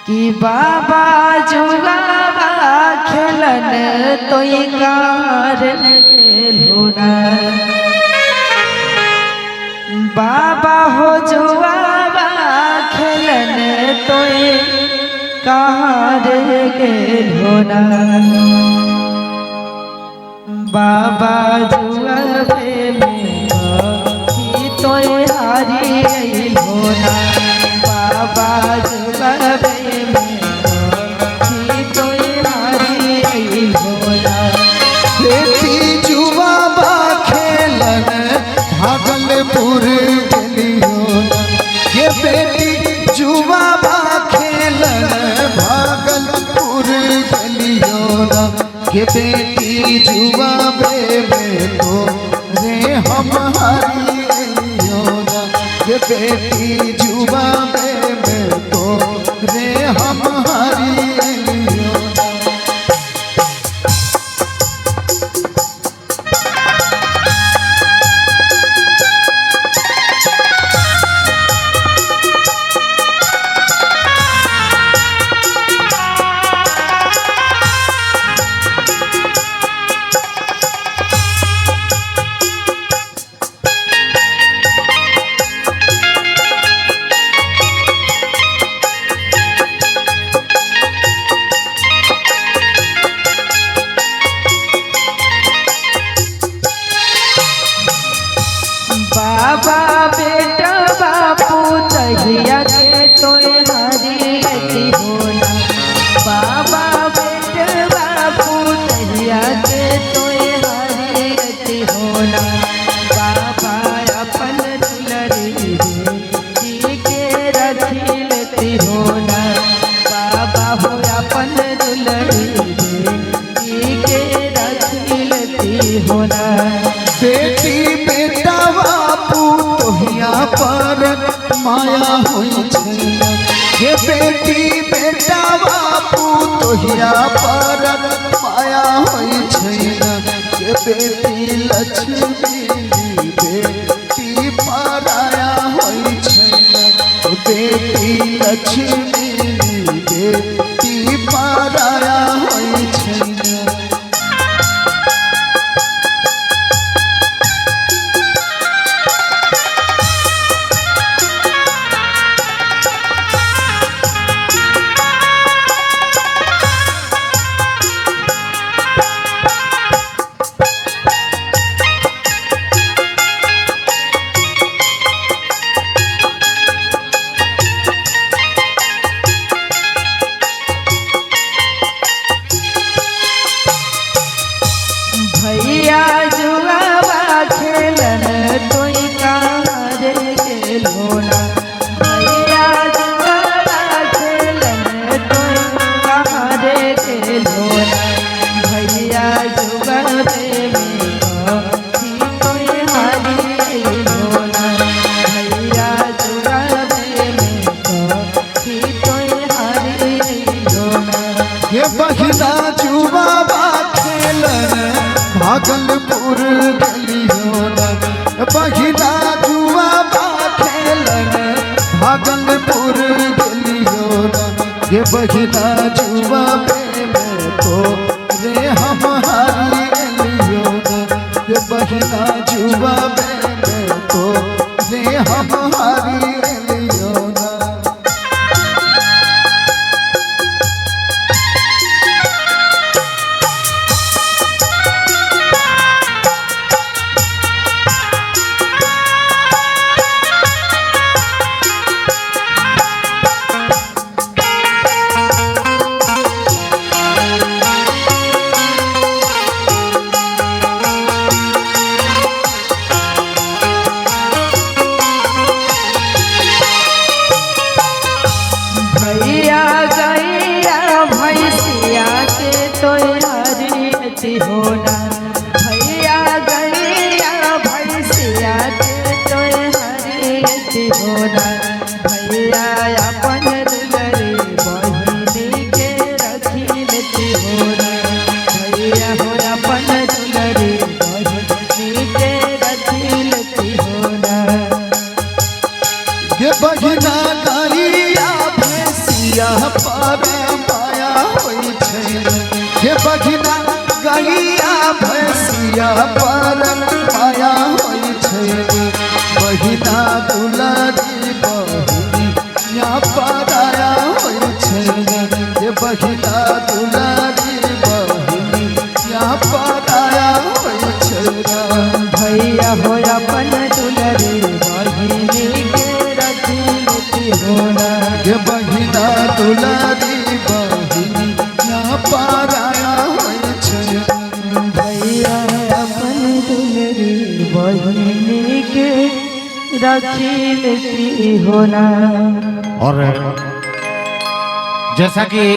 कि बाबा जुगावा खेलन तोई कार गेलुना बाबा हो जुगावा खेलन तोई कार गेलुना बाबा जुगावे में तोई हारी गेलुना बाबा जुगावे भागलपुर गलियों ये बेटी जुआ खेलन भागलपुर गलियों ये बेटी जुआ में तो रे हम हारी गलियों ये बेटी जुआ में तो रे हम हारी गलियों। बाबा बेटा बापू तहिया के तोय हारी गति होना बाबा बेटा बापू तहिया के तोय हारी गति होना बाबा अपन दुलरी जी के रखी लेती होना बाबा हो अपन दुलरी जी के रखी लेती होना बेटी बेटा बापू तोहिया पर माया होई छैना ये बेटी बेटा बापू तोहिया पर माया होई छैना ये बेटी लक्ष्मी बेटी पराया होई छैना बेटी लक्ष्मी बेटी पराया होई छैना। भैया जुआवा खेलन तोई कार गेलुना भैया जुआवा खेलन तोई कार गेलुना भैया जुगावे में तोई हारी गेलुना भैया जुगावे में तोई हारी गेलुना ये बहिना जुआ खेलन भागलपुर गलियों बहिना जुआ खेलन भागलपुर गलियों ये बहिना जुआ में तो रे हम हारी गलियों ये बहिना जुआ में तो रे हम हारी गलियों। भैया गैया भैसिया के तोय हारी गति होना भैया गैया भैसिया के तोय हारी गति होना भैया अपन दुलरी बहिनी के रखी लेती होना भैया हो अपन दुलरी बहिनी के रखी लेती होना ये बहिना गारिया भैसिया पर माया होई छै बहिना दुलारी बहिनी यहाँ पराया होई छै ये बहिना दुलारी बहिनी यहाँ पराया होई छै भैया हो अपन दुलरी बहिनी के रखी लेती होना ये बहिना दुलारी बहिनी यहाँ पराया होई छै भैया अपन दुलरी बहिनी के रखी लेती होना। और जैसा कि